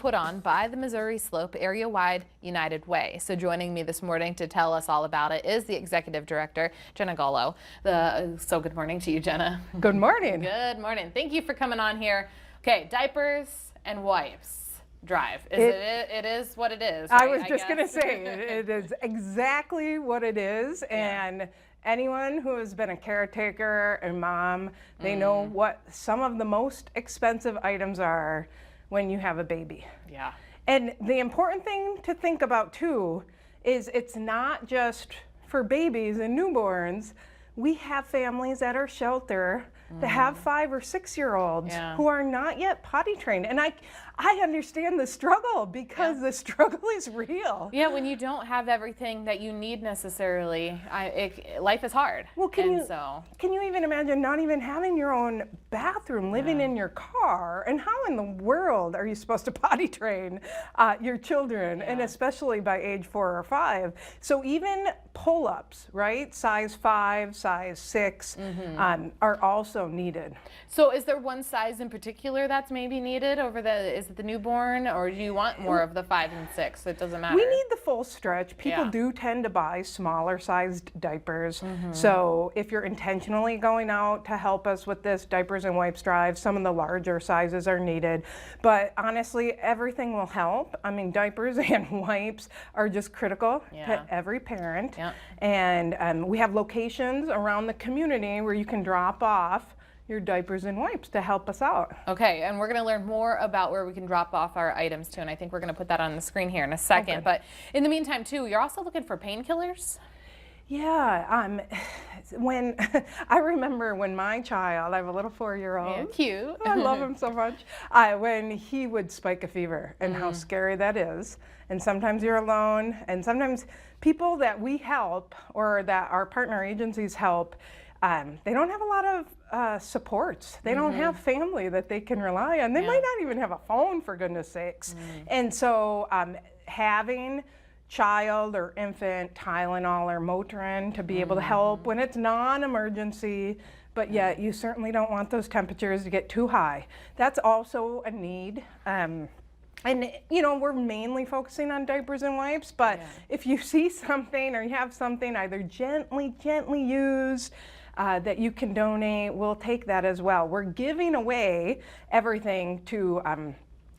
put on by the Missouri Slope Area-Wide United Way. So joining me this morning to tell us all about it is the Executive Director, Jenna Gallo. So good morning to you, Jenna. Good morning. Good morning. Thank you for coming on here. Okay, diapers and wipes. Drive. It is what it is. Right? I was just going to say, it is exactly what it is. Yeah. And anyone who has been a caretaker and mom, they know what some of the most expensive items are when you have a baby. Yeah. And the important thing to think about too is it's not just for babies and newborns. We have families at our shelter that have 5 or 6 year olds who are not yet potty trained. And I understand the struggle because the struggle is real. Yeah, when you don't have everything that you need necessarily, life is hard. Well, can you even imagine not even having your own bathroom, living in your car? And how in the world are you supposed to potty train your children, and especially by age 4 or 5? So even pull-ups, right? Size 5, size 6 are also needed. So is there one size in particular that's maybe needed over is it the newborn, or do you want more of the 5 and 6? It doesn't matter. We need the full stretch. People do tend to buy smaller sized diapers. So if you're intentionally going out to help us with this diapers and wipes drive, some of the larger sizes are needed. But honestly, everything will help. I mean, diapers and wipes are just critical to every parent. And we have locations around the community where you can drop off your diapers and wipes to help us out. Okay, and we're going to learn more about where we can drop off our items too, and I think we're going to put that on the screen here in a second. Okay. But in the meantime too, you're also looking for painkillers? Yeah, when I remember when my child, I have a little 4-year-old. Cute. I love him so much. When he would spike a fever and how scary that is. And sometimes you're alone, and sometimes people that we help or that our partner agencies help, they don't have a lot of supports. They don't have family that they can rely on. They might not even have a phone, for goodness sakes. And so having child or infant Tylenol or Motrin to be able to help when it's non-emergency, but yet you certainly don't want those temperatures to get too high. That's also a need. And you know, we're mainly focusing on diapers and wipes, but if you see something or you have something either gently used that you can donate, we'll take that as well. We're giving away everything to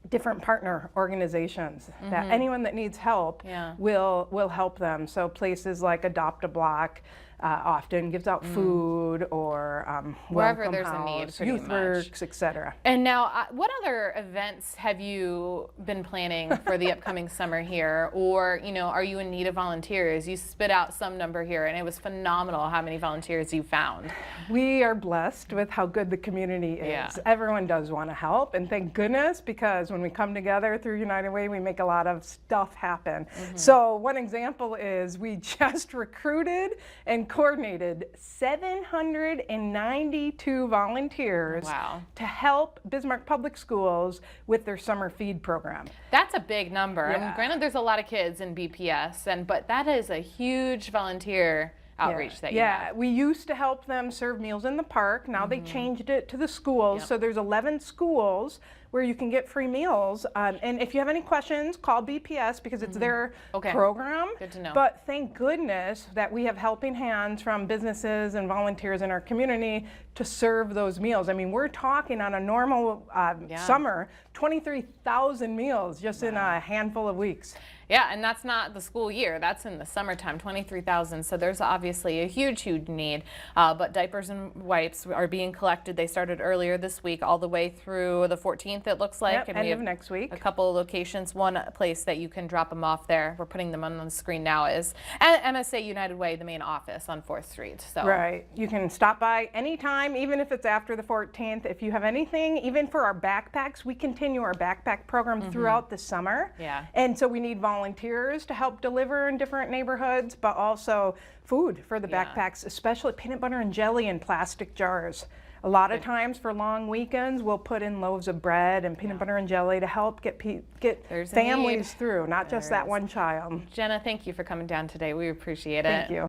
different partner organizations that anyone that needs help will help them. So places like Adopt a Block often gives out food, or wherever there's House, a need, Youth Works, etc. And now, what other events have you been planning for the upcoming summer here? Or, you know, are you in need of volunteers? You spit out some number here, and it was phenomenal how many volunteers you found. We are blessed with how good the community is. Everyone does want to help, and thank goodness, because when we come together through United Way, we make a lot of stuff happen. So one example is we just recruited and coordinated 792 volunteers to help Bismarck Public Schools with their summer feed program. That's a big number. And granted, there's a lot of kids in BPS, but that is a huge volunteer outreach that you have. We used to help them serve meals in the park. Now they changed it to the schools. So there's 11 schools where you can get free meals. And if you have any questions, call BPS because it's their program. Good to know. But thank goodness that we have helping hands from businesses and volunteers in our community to serve those meals. I mean, we're talking on a normal summer, 23,000 meals just in a handful of weeks. Yeah, and that's not the school year. That's in the summertime, 23,000. So there's obviously a huge need. But diapers and wipes are being collected. They started earlier this week all the way through the 14th, it looks like. And end of next week. A couple of locations. One place that you can drop them off there, we're putting them on the screen now, is at MSA United Way, the main office on 4th Street. So. Right. You can stop by anytime, even if it's after the 14th. If you have anything, even for our backpacks, we continue our backpack program throughout the summer. And so we need volunteers to help deliver in different neighborhoods, but also food for the backpacks, especially peanut butter and jelly in plastic jars. A lot of times for long weekends, we'll put in loaves of bread and peanut butter and jelly to help get families through, not just that one child. Jenna, thank you for coming down today. We appreciate it. Thank you.